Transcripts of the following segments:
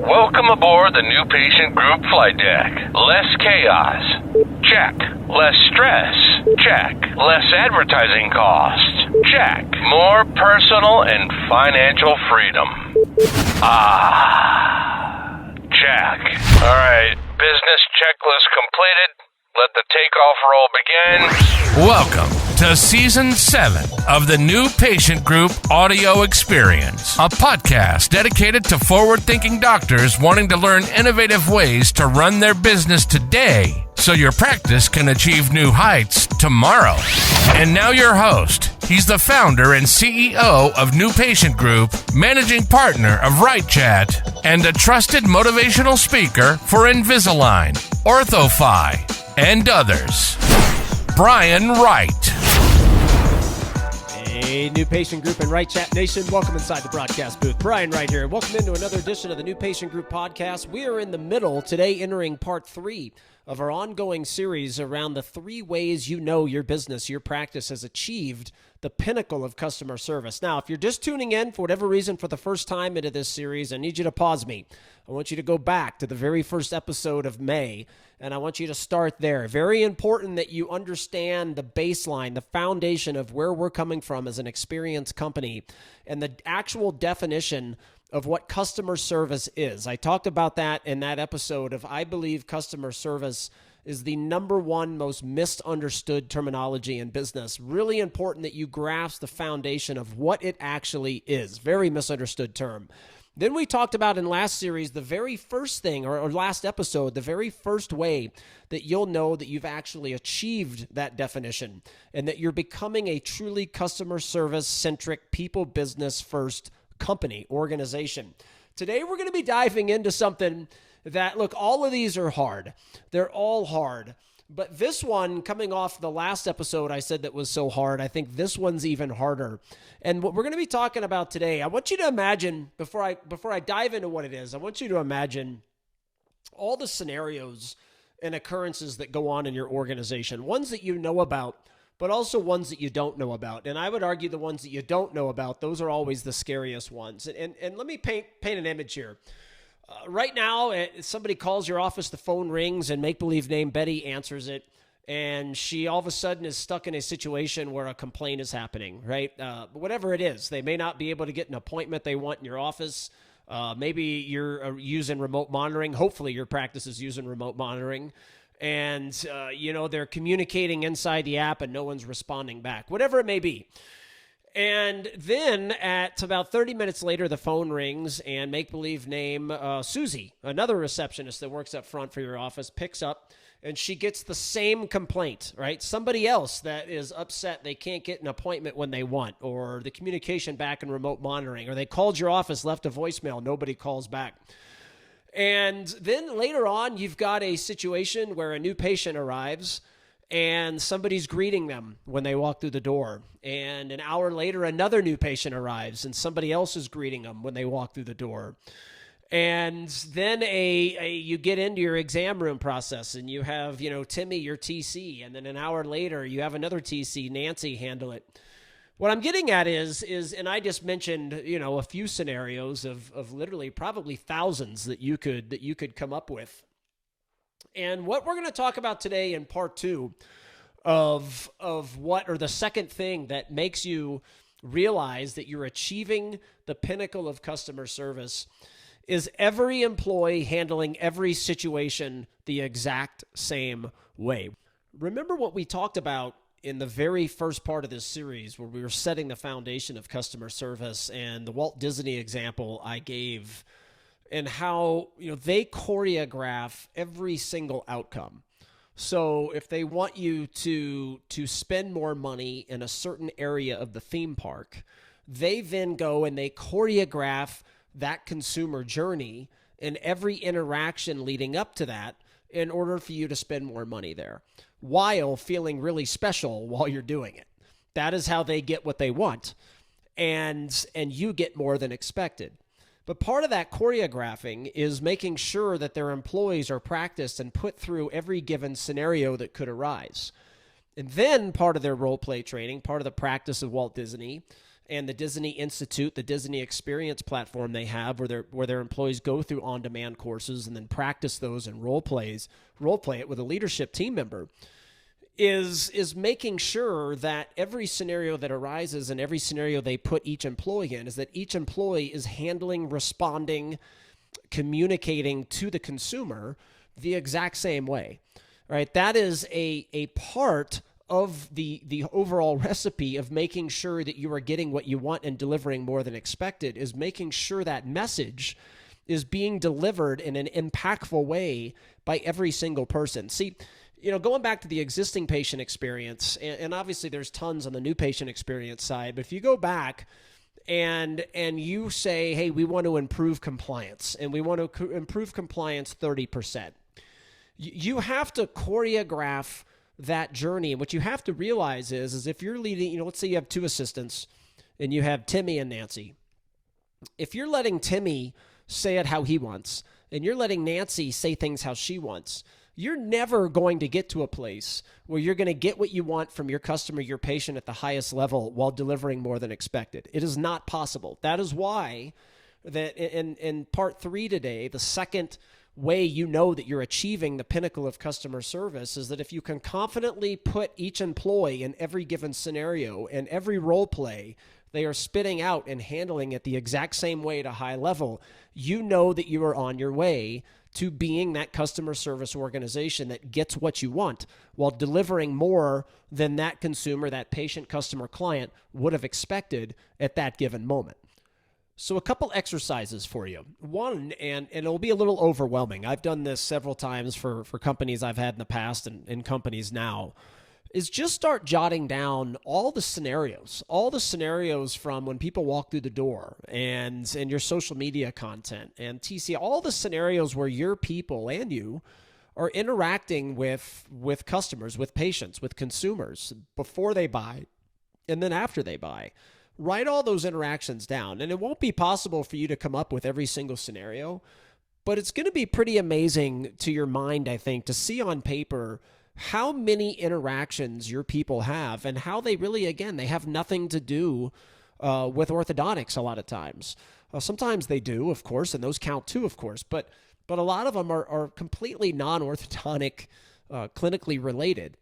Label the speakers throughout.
Speaker 1: Welcome aboard the new patient group flight deck. Less chaos. Check. Less stress. Check. Less advertising costs. Check. More personal and financial freedom. Check. All right, business checklist completed. Let the takeoff roll begin. Welcome to Season 7 of the New Patient Group Audio Experience, a podcast dedicated to forward-thinking doctors wanting to learn innovative ways to run their business today so your practice can achieve new heights tomorrow. And now your host. He's the founder and CEO of New Patient Group, managing partner of Wright, and a trusted motivational speaker for Invisalign, OrthoFi, and others. Brian Wright.
Speaker 2: Hey, New Patient Group and Wright Chat Nation, welcome inside the broadcast booth. Brian Wright here. Welcome into another edition of the New Patient Group podcast. We are in the middle today, entering part 3 of our ongoing series around the 3 ways you know your business, your practice has achieved the pinnacle of customer service. Now, if you're just tuning in for whatever reason for the first time into this series, I need you to pause me. I want you to go back to the very first episode of May, and I want you to start there. Very important that you understand the baseline, the foundation of where we're coming from as an experienced company and the actual definition of what customer service is. I talked about that in that episode of I believe customer service is the number one most misunderstood terminology in business. Really important that you grasp the foundation of what it actually is. Very misunderstood term. Then we talked about in last series, the very first thing, or last episode, the very first way that you'll know that you've actually achieved that definition and that you're becoming a truly customer service-centric, people business first company, organization. Today, we're going to be diving into something that, look, all of these are hard. They're all hard. But this one, coming off the last episode I said that was so hard, I think this one's even harder. And what we're going to be talking about today, I want you to imagine, before I dive into what it is, I want you to imagine all the scenarios and occurrences that go on in your organization, ones that you know about, but also ones that you don't know about. And I would argue the ones that you don't know about, those are always the scariest ones. And let me paint an image here. Right now, somebody calls your office, the phone rings, and make-believe name Betty answers it, and she all of a sudden is stuck in a situation where a complaint is happening, right? Whatever it is, they may not be able to get an appointment they want in your office. Maybe you're using remote monitoring. Hopefully your practice is using remote monitoring. And, they're communicating inside the app and no one's responding back, whatever it may be. And then at about 30 minutes later, the phone rings and make-believe name Susie, another receptionist that works up front for your office, picks up and she gets the same complaint, right? Somebody else that is upset they can't get an appointment when they want, or the communication back in remote monitoring, or they called your office, left a voicemail, nobody calls back. And then later on, you've got a situation where a new patient arrives and somebody's greeting them when they walk through the door. And an hour later, another new patient arrives and somebody else is greeting them when they walk through the door. And then you get into your exam room process and you have, Timmy, your TC. And then an hour later, you have another TC, Nancy, handle it. What I'm getting at is, and I just mentioned, a few scenarios of literally probably thousands that you could come up with. And what we're going to talk about today in part 2 of what, or the second thing that makes you realize that you're achieving the pinnacle of customer service, is every employee handling every situation the exact same way. Remember what we talked about in the very first part of this series where we were setting the foundation of customer service, and the Walt Disney example I gave, and how they choreograph every single outcome. So if they want you to spend more money in a certain area of the theme park, they then go and they choreograph that consumer journey and every interaction leading up to that in order for you to spend more money there, while feeling really special while you're doing it. That is how they get what they want, and you get more than expected. But part of that choreographing is making sure that their employees are practiced and put through every given scenario that could arise. And then part of their role play training, part of the practice of Walt Disney, and the Disney Institute, the Disney Experience platform they have, where their employees go through on-demand courses and then practice those and role play it with a leadership team member, is making sure that every scenario that arises and every scenario they put each employee in is that each employee is handling, responding, communicating to the consumer the exact same way. Right? That is a part of the overall recipe of making sure that you are getting what you want and delivering more than expected, is making sure that message is being delivered in an impactful way by every single person. See, going back to the existing patient experience, and obviously there's tons on the new patient experience side, but if you go back and you say, hey, we want to improve compliance, and we want to improve compliance 30%, you have to choreograph that journey. And what you have to realize is if you're leading, let's say you have two assistants and you have Timmy and Nancy. If you're letting Timmy say it how he wants and you're letting Nancy say things how she wants, you're never going to get to a place where you're going to get what you want from your customer, your patient at the highest level while delivering more than expected. It is not possible. That is why that in part 3 today, the second way you know that you're achieving the pinnacle of customer service is that if you can confidently put each employee in every given scenario and every role play they are spitting out and handling it the exact same way at a high level, you know that you are on your way to being that customer service organization that gets what you want while delivering more than that consumer, that patient, customer, client would have expected at that given moment. So a couple exercises for you. One, and it'll be a little overwhelming. I've done this several times for companies I've had in the past and companies now, is just start jotting down all the scenarios from when people walk through the door and your social media content and TC, all the scenarios where your people and you are interacting with customers, with patients, with consumers before they buy and then after they buy. Write all those interactions down, and it won't be possible for you to come up with every single scenario, but it's going to be pretty amazing to your mind, I think, to see on paper how many interactions your people have and how they really, again, they have nothing to do with orthodontics a lot of times. Sometimes they do, of course, and those count too, of course, but a lot of them are completely non-orthodontic, clinically related.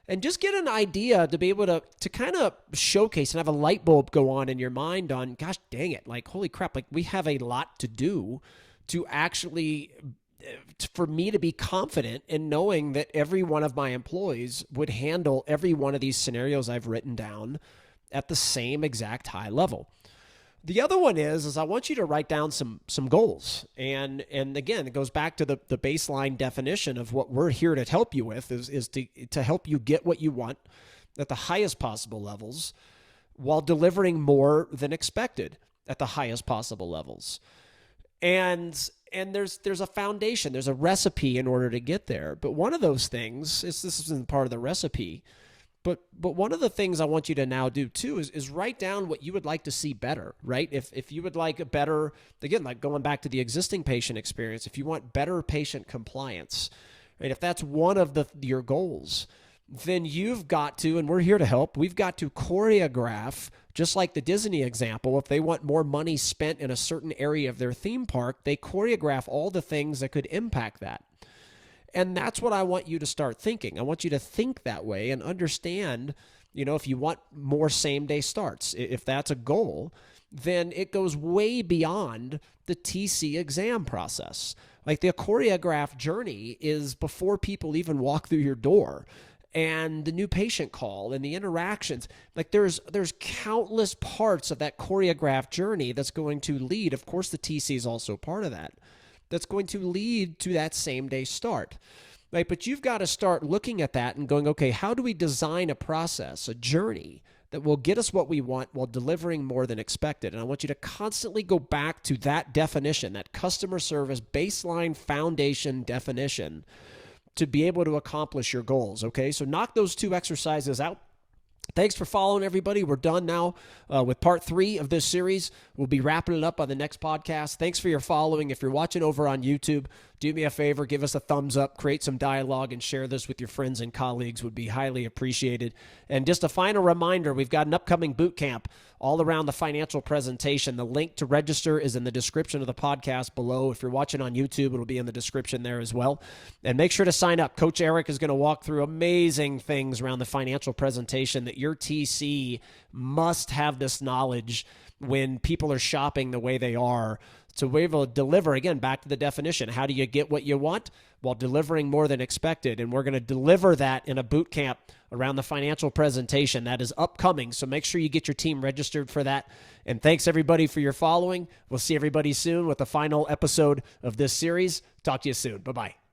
Speaker 2: And just get an idea to be able to kind of showcase and have a light bulb go on in your mind on, gosh, dang it, like, holy crap, like we have a lot to do to actually, for me to be confident in knowing that every one of my employees would handle every one of these scenarios I've written down at the same exact high level. The other one is I want you to write down some goals. And again, it goes back to the baseline definition of what we're here to help you with is to help you get what you want at the highest possible levels while delivering more than expected at the highest possible levels. And there's a foundation, there's a recipe in order to get there. But one of those things this isn't part of the recipe. But one of the things I want you to now do too is write down what you would like to see better, right? If you would like a better, again, like going back to the existing patient experience, if you want better patient compliance, right? If that's one of your goals, then you've got to, and we're here to help, we've got to choreograph, just like the Disney example. If they want more money spent in a certain area of their theme park, they choreograph all the things that could impact that. And that's what I want you to start thinking. I want you to think that way and understand, if you want more same-day starts, if that's a goal, then it goes way beyond the TC exam process. Like the choreographed journey is before people even walk through your door, and the new patient call and the interactions. Like there's countless parts of that choreographed journey that's going to lead. Of course, the TC is also part of that. That's going to lead to that same day start, right? But you've got to start looking at that and going, okay, how do we design a process, a journey that will get us what we want while delivering more than expected? And I want you to constantly go back to that definition, that customer service baseline foundation definition to be able to accomplish your goals, okay? So knock those 2 exercises out. Thanks for following, everybody. We're done now with part 3 of this series. We'll be wrapping it up on the next podcast. Thanks for your following. If you're watching over on YouTube, do me a favor, give us a thumbs up, create some dialogue, and share this with your friends and colleagues would be highly appreciated. And just a final reminder, we've got an upcoming boot camp all around the financial presentation. The link to register is in the description of the podcast below. If you're watching on YouTube, it'll be in the description there as well. And make sure to sign up. Coach Eric is going to walk through amazing things around the financial presentation that your TC must have this knowledge when people are shopping the way they are, to be able to deliver, again, back to the definition. How do you get what you want while delivering more than expected? And we're going to deliver that in a boot camp around the financial presentation that is upcoming. So make sure you get your team registered for that. And thanks, everybody, for your following. We'll see everybody soon with the final episode of this series. Talk to you soon. Bye-bye.